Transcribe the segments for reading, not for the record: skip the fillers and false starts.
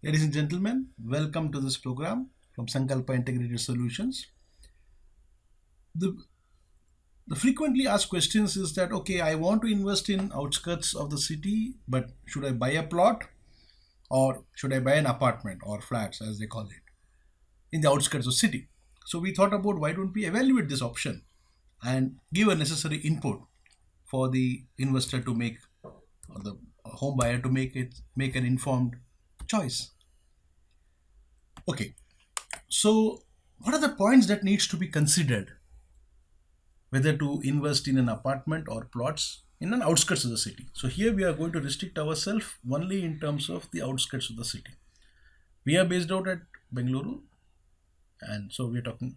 Ladies and gentlemen, welcome to this program from Sankalpa Integrated Solutions. The, the frequently asked questions is that okay, I want to invest in outskirts of the city, but should I buy a plot or should I buy an apartment or flats as they call it in the outskirts of city? So we thought about why don't we evaluate this option and give a necessary input for the investor to make or the home buyer to make an informed choice. Okay, so what are the points that needs to be considered whether to invest in an apartment or plots in an outskirts of the city? So here we are going to restrict ourselves only in terms of the outskirts of the city. We are based out at Bengaluru, and so we are talking.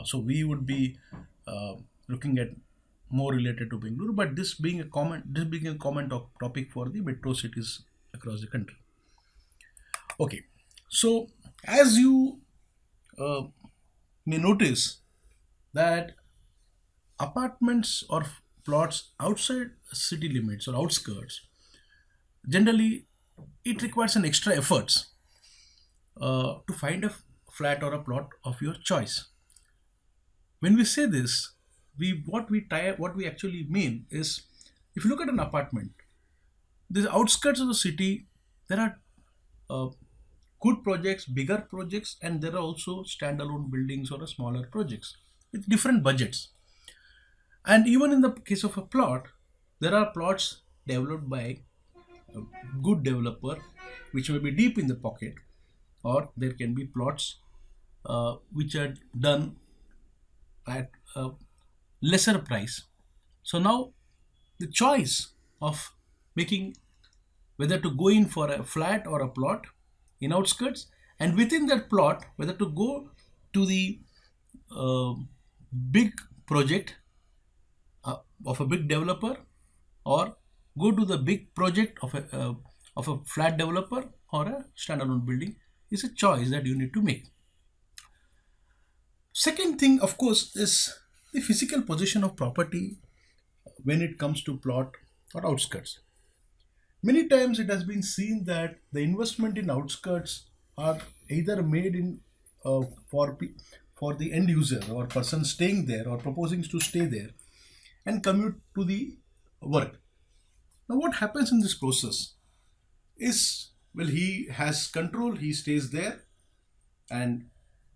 So we would be looking at more related to Bengaluru, but this being a common topic for the metro cities across the country. Okay, so as you uh, may notice that apartments or plots outside city limits or outskirts generally it requires an extra efforts to find a flat or a plot of your choice. When we say this, what we actually mean is, if you look at an apartment, the outskirts of the city, there are uh, good projects, bigger projects, and there are also standalone buildings or smaller projects with different budgets. And even in the case of a plot, there are plots developed by a good developer, which may be deep in the pocket, or there can be plots which are done at a lesser price. So now the choice of making whether to go in for a flat or a plot in outskirts, and within that plot whether to go to the uh, big project of a big developer, or go to the big project of a flat developer or a standalone building, is a choice that you need to make. Second thing, of course, is the physical position of property when it comes to plot or outskirts. Many times it has been seen that the investment in outskirts are either made in uh, for pe- for the end user or person staying there or proposing to stay there and commute to the work. Now, what happens in this process is, well, he has control, he stays there, and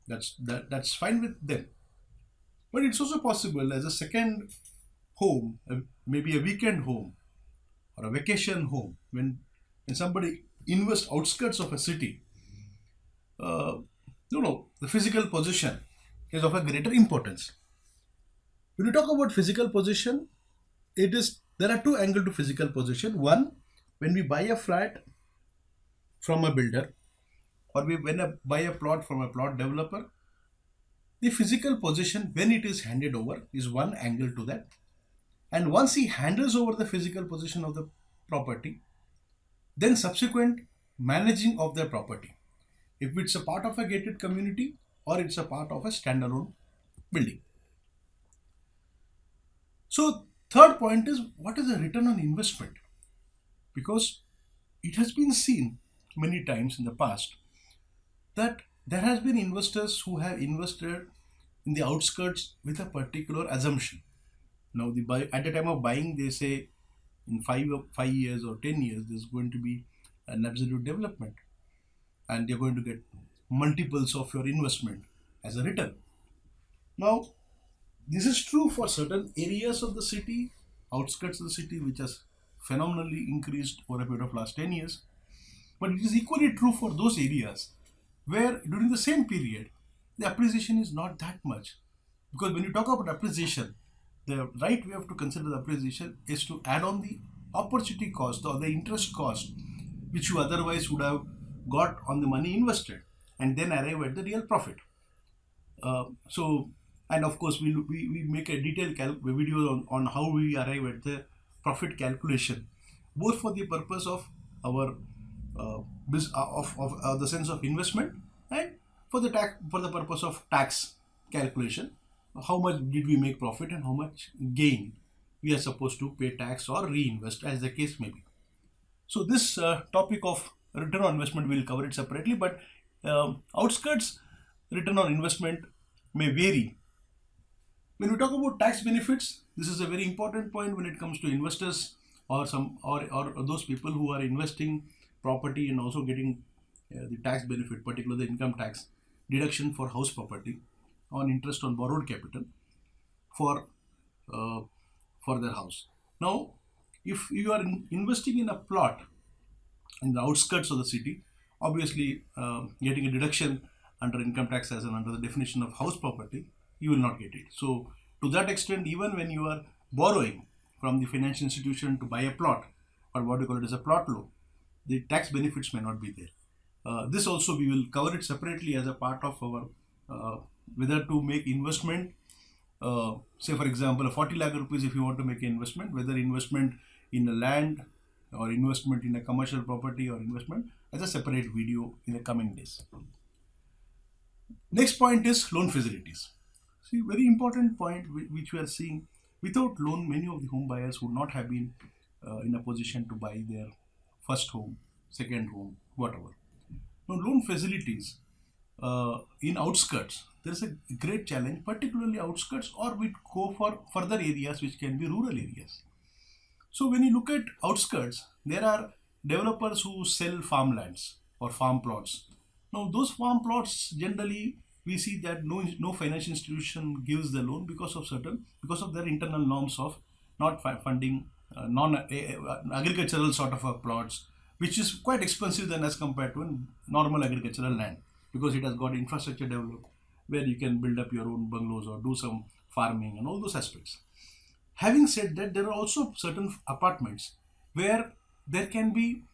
that's fine with them. But it's also possible as a second home, maybe a weekend home or a vacation home, when somebody invests outskirts of a city, uh, the physical position is of a greater importance. When you talk about physical position, it is there are two angles to physical position. One, when we buy a flat from a builder, or when I buy a plot from a plot developer, the physical position when it is handed over is one angle to that. And once he handles over the physical position of the property, then subsequent managing of the property, if it's a part of a gated community or it's a part of a standalone building. So third point is, what is the return on investment? Because it has been seen many times in the past that there has been investors who have invested in the outskirts with a particular assumption. Now, at the time of buying, they say in 5 years or 10 years, there's going to be an absolute development, and you're going to get multiples of your investment as a return. Now, this is true for certain areas of the city, outskirts of the city, which has phenomenally increased over a period of last 10 years. But it is equally true for those areas where during the same period, the appreciation is not that much. Because when you talk about appreciation, the right way of to consider the appreciation is to add on the opportunity cost or the interest cost which you otherwise would have got on the money invested, and then arrive at the real profit. So, and of course, we make a detailed video on how we arrive at the profit calculation, both for the purpose of our of the sense of investment, and for the purpose of tax calculation. How much did we make profit and how much gain we are supposed to pay tax or reinvest, as the case may be. So this topic of return on investment we'll cover it separately, but outskirts return on investment may vary. When we talk about tax benefits, this is a very important point when it comes to investors or or those people who are investing property and also getting the tax benefit, particularly the income tax deduction for house property on interest on borrowed capital for uh, for their house. Now, if you are investing in a plot in the outskirts of the city, obviously getting a deduction under income tax as and under the definition of house property, you will not get it. So to that extent, even when you are borrowing from the financial institution to buy a plot, or what we call it as a plot loan, the tax benefits may not be there. This also we will cover it separately as a part of our whether to make investment, say for example a 40 lakh rupees if you want to make an investment, whether investment in a land or investment in a commercial property or investment, as a separate video in the coming days. Next point is loan facilities. See, very important point which we are seeing. Without loan, many of the home buyers would not have been in a position to buy their first home, second home, whatever. Now, loan facilities in outskirts, there is a great challenge, particularly outskirts, or we go for further areas which can be rural areas. So when you look at outskirts, there are developers who sell farmlands or farm plots. Now those farm plots generally we see that no financial institution gives the loan because of their internal norms of not funding non agricultural sort of plots, which is quite expensive than as compared to a normal agricultural land, because it has got infrastructure developed where you can build up your own bungalows or do some farming and all those aspects. Having said that, there are also certain apartments where there can be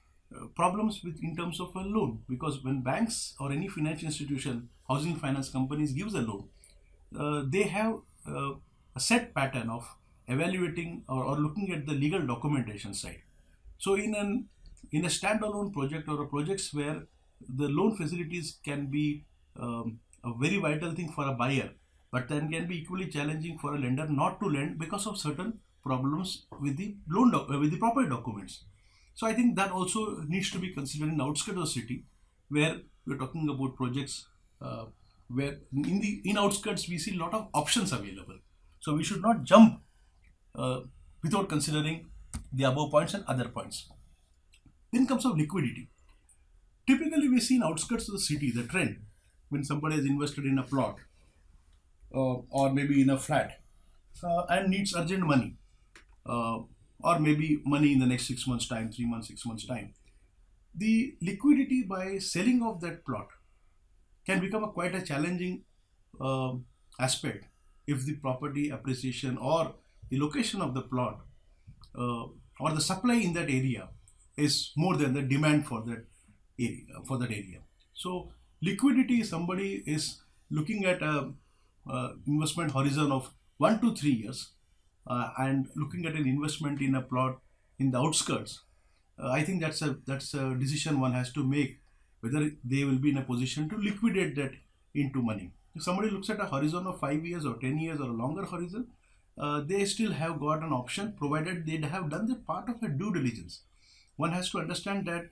problems with in terms of a loan, because when banks or any financial institution, housing finance companies gives a loan, they have a set pattern of evaluating or looking at the legal documentation side. So in a standalone project or a projects where the loan facilities can be a very vital thing for a buyer, but then can be equally challenging for a lender not to lend because of certain problems with the with the property documents. So I think that also needs to be considered in the outskirts of the city, where we're talking about projects where in outskirts we see a lot of options available. So we should not jump uh, without considering the above points and other points. In terms of liquidity, typically we see in outskirts of the city the trend when somebody has invested in a plot or maybe in a flat and needs urgent money, uh, or maybe money in the next 6 months time, 3 months, 6 months time, the liquidity by selling of that plot can become a quite a challenging aspect if the property appreciation or the location of the plot uh, or the supply in that area is more than the demand for that area. So liquidity, somebody is looking at a investment horizon of 1 to 3 years and looking at an investment in a plot in the outskirts. I think that's a decision one has to make, whether they will be in a position to liquidate that into money. If somebody looks at a horizon of 5 years or 10 years or a longer horizon, they still have got an option, provided they have done the part of a due diligence. One has to understand that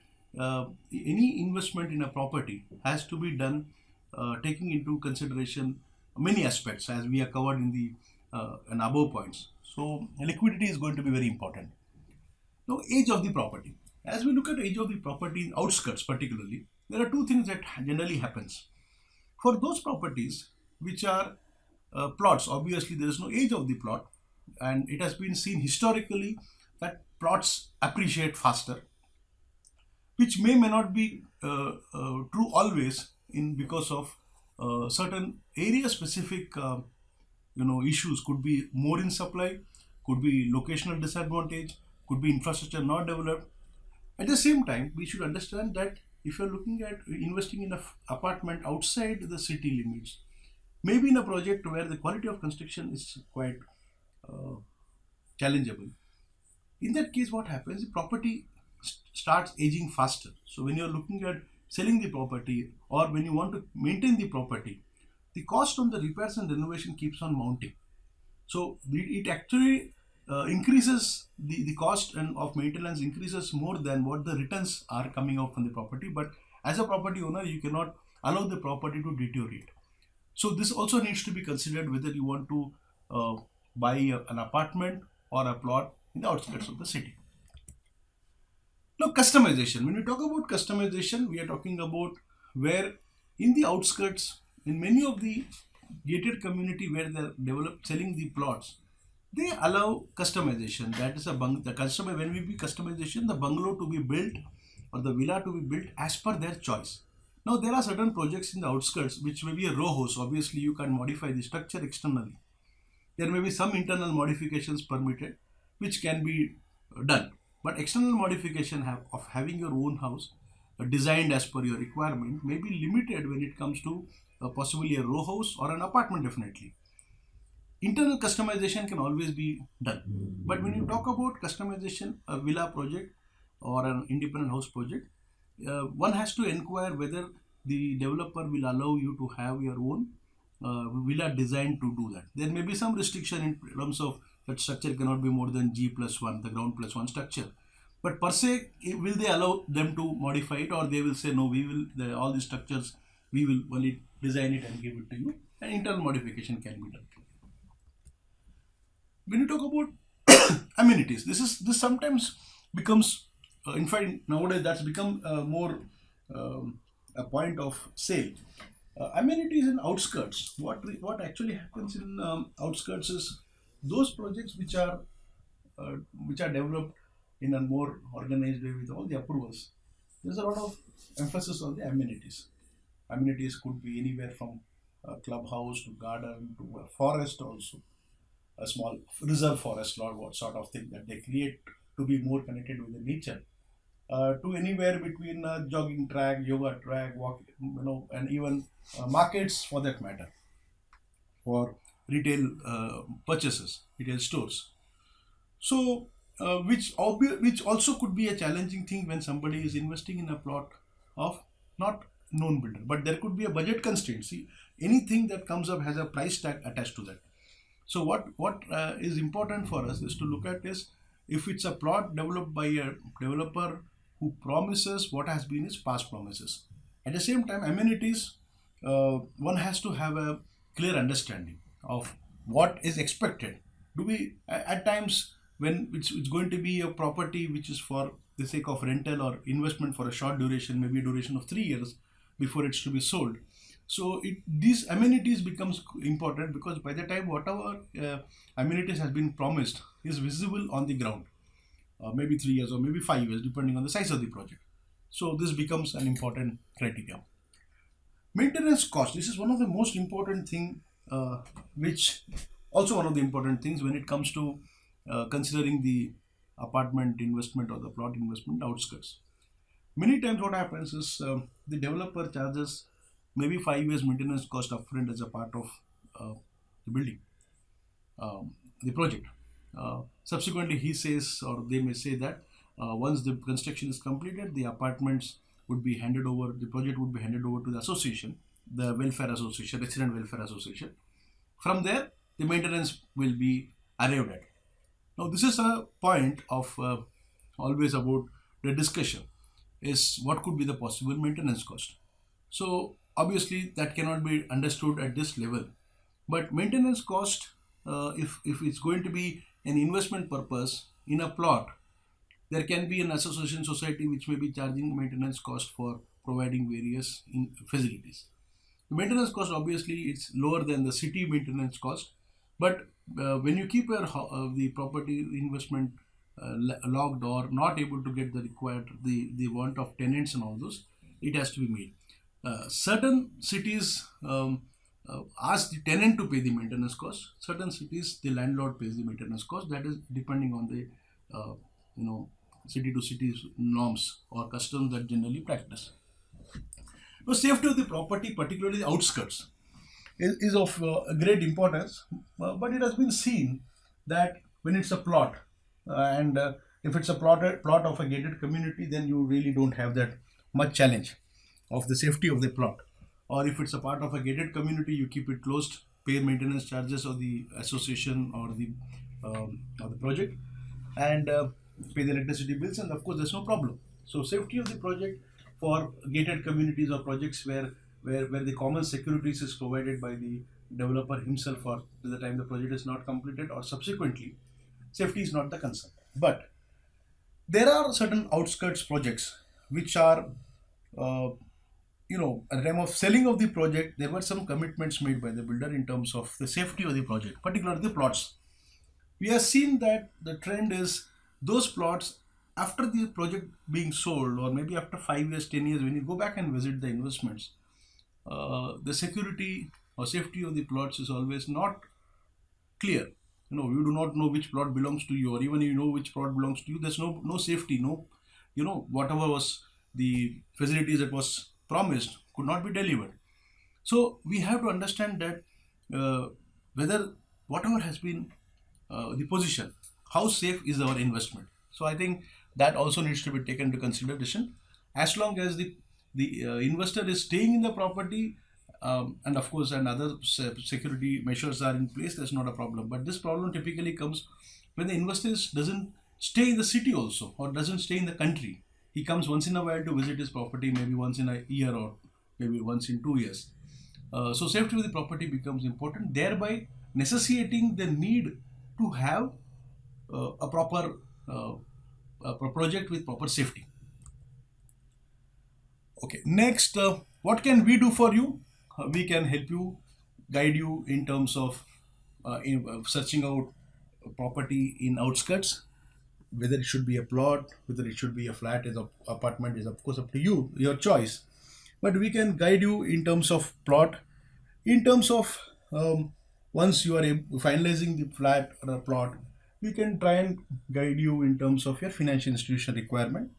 any investment in a property has to be done taking into consideration many aspects, as we are covered in the and above points. So liquidity is going to be very important. Now, age of the property. As we look at age of the property in outskirts particularly, there are two things that generally happens. For those properties which are plots, obviously there is no age of the plot, and it has been seen historically that plots appreciate faster, which may not be true always in because of certain area specific issues. Could be more in supply, could be locational disadvantage, could be infrastructure not developed. At the same time, we should understand that if you're looking at investing in a apartment outside the city limits, maybe in a project where the quality of construction is quite uh, challengeable, in that case what happens, the property starts aging faster. So when you're looking at selling the property or when you want to maintain the property, the cost on the repairs and renovation keeps on mounting. So it actually increases the cost and of maintenance increases more than what the returns are coming out from the property. But as a property owner, you cannot allow the property to deteriorate. So this also needs to be considered whether you want to uh, buy an apartment or a plot in the outskirts of the city. Now, customization. When we talk about customization, we are talking about where in the outskirts, in many of the gated community where they're selling the plots, they allow customization. That is the customer, when we be customization, the bungalow to be built or the villa to be built as per their choice. Now there are certain projects in the outskirts which may be a row house. Obviously, you can modify the structure externally. There may be some internal modifications permitted, which can be done. But external modification of having your own house designed as per your requirement may be limited when it comes to possibly a row house or an apartment. Definitely, internal customization can always be done. But when you talk about customization, a villa project or an independent house project, one has to inquire whether the developer will allow you to have your own villa designed to do that. There may be some restriction in terms of that structure cannot be more than G plus 1, the ground plus 1 structure. But per se, will they allow them to modify it, or they will say no, we will, all the structures, we will only design it and give it to you, and internal modification can be done. When you talk about amenities, this sometimes becomes, in fact, nowadays that's become more a point of sale. Amenities in outskirts. What actually happens in outskirts is those projects which are developed in a more organized way with all the approvals. There's a lot of emphasis on the amenities. Amenities could be anywhere from a clubhouse to garden to a forest also, a small reserve forest or what sort of thing that they create to be more connected with the nature, to anywhere between a jogging track, yoga track, walk, and even markets for that matter, for retail purchases, retail stores. So, which also could be a challenging thing when somebody is investing in a plot of not known builder, but there could be a budget constraint. See, anything that comes up has a price tag attached to that. So what is important for us is to look at is if it's a plot developed by a developer who promises what has been his past promises. At the same time, amenities, one has to have a clear understanding of what is expected. Do we at times when it's going to be a property which is for the sake of rental or investment for a short duration, maybe a duration of 3 years before it's to be sold. So these amenities becomes important because by the time whatever amenities has been promised is visible on the ground, maybe 3 years or maybe 5 years depending on the size of the project. So this becomes an important criteria. Maintenance cost. This is one of the most important thing, which also one of the important things when it comes to considering the apartment investment or the plot investment outskirts. Many times what happens is the developer charges maybe 5 years maintenance cost upfront as a part of the building, the project. Subsequently, he says, or they may say that once the construction is completed, the apartments would be handed over, the project would be handed over to the association, the welfare association, resident welfare association. From there, the maintenance will be arrived at. Now, this is a point of always about the discussion is what could be the possible maintenance cost. So, obviously, that cannot be understood at this level. But maintenance cost, if it's going to be an investment purpose in a plot, there can be an association society which may be charging maintenance cost for providing various facilities. The maintenance cost obviously it's lower than the city maintenance cost, but when you keep the property investment locked or not able to get the required the want of tenants and all those, it has to be made. Certain cities ask the tenant to pay the maintenance cost. Certain cities the landlord pays the maintenance cost. That is depending on the city to city norms or customs that generally practice. Now, safety of the property, particularly the outskirts, is of great importance. But it has been seen that when it's a plot, and if it's a plot of a gated community, then you really don't have that much challenge of the safety of the plot. Or if it's a part of a gated community, you keep it closed, pay maintenance charges of the association or the of the project, and pay the electricity bills, and of course there's no problem. So safety of the project for gated communities or projects where the common securities is provided by the developer himself or till the time the project is not completed or subsequently, safety is not the concern. But there are certain outskirts projects which are, uh, at the time of selling of the project, there were some commitments made by the builder in terms of the safety of the project, particularly the plots. We have seen that the trend is those plots after the project being sold, or maybe after 5 years, 10 years, when you go back and visit the investments, the security or safety of the plots is always not clear. You do not know which plot belongs to you, or even you know which plot belongs to you. There's no safety, no, whatever was the facilities that was promised could not be delivered. So we have to understand that whether whatever has been the position, how safe is our investment. So I think that also needs to be taken into consideration. As long as the investor is staying in the property, and of course, and other security measures are in place, that's not a problem. But this problem typically comes when the investor doesn't stay in the city also, or doesn't stay in the country. He comes once in a while to visit his property, maybe once in a year or maybe once in 2 years. So safety of the property becomes important, thereby necessitating the need to have a proper project with proper safety. Okay, next, what can we do for you? We can help you, guide you in terms of searching out a property in outskirts, whether it should be a plot, whether it should be a flat, is a apartment, is of course up to you, your choice. But we can guide you in terms of plot, in terms of once you are finalizing the flat or a plot, we can try and guide you in terms of your financial institution requirement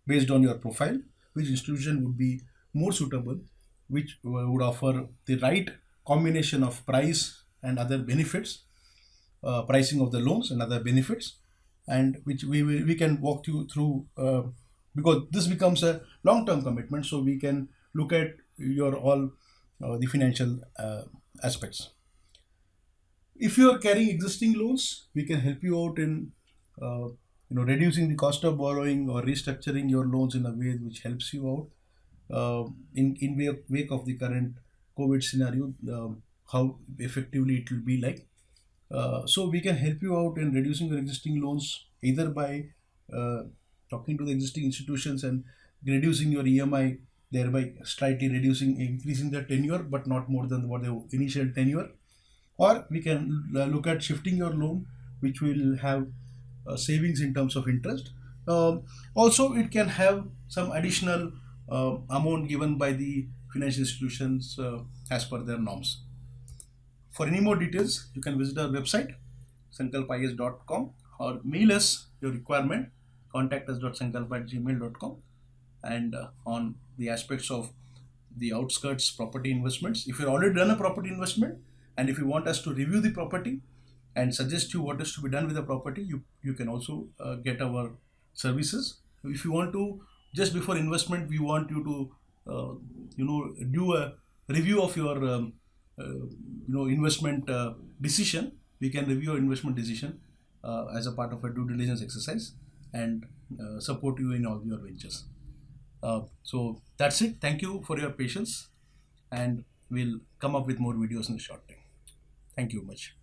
based on your profile, which institution would be more suitable, which would offer the right combination of price and other benefits, pricing of the loans and other benefits, and which we can walk you through, because this becomes a long term commitment, so we can look at your all the financial aspects. If you are carrying existing loans, we can help you out in reducing the cost of borrowing or restructuring your loans in a way which helps you out in wake of the current COVID scenario, how effectively it will be like. So we can help you out in reducing your existing loans either by uh, talking to the existing institutions and reducing your EMI, thereby slightly increasing the tenure, but not more than what the initial tenure. Or we can look at shifting your loan, which will have savings in terms of interest. Also, it can have some additional amount given by the financial institutions as per their norms. For any more details, you can visit our website sankalpis.com or mail us your requirement, contact us.sankalpa@gmail.com, and on the aspects of the outskirts property investments. If you've already done a property investment and if you want us to review the property and suggest you what is to be done with the property, you can also get our services. If you want to, just before investment, we want you to do a review of your investment decision. We can review your investment decision as a part of a due diligence exercise and support you in all your ventures. So that's it. Thank you for your patience, and we'll come up with more videos in a short time. Thank you much.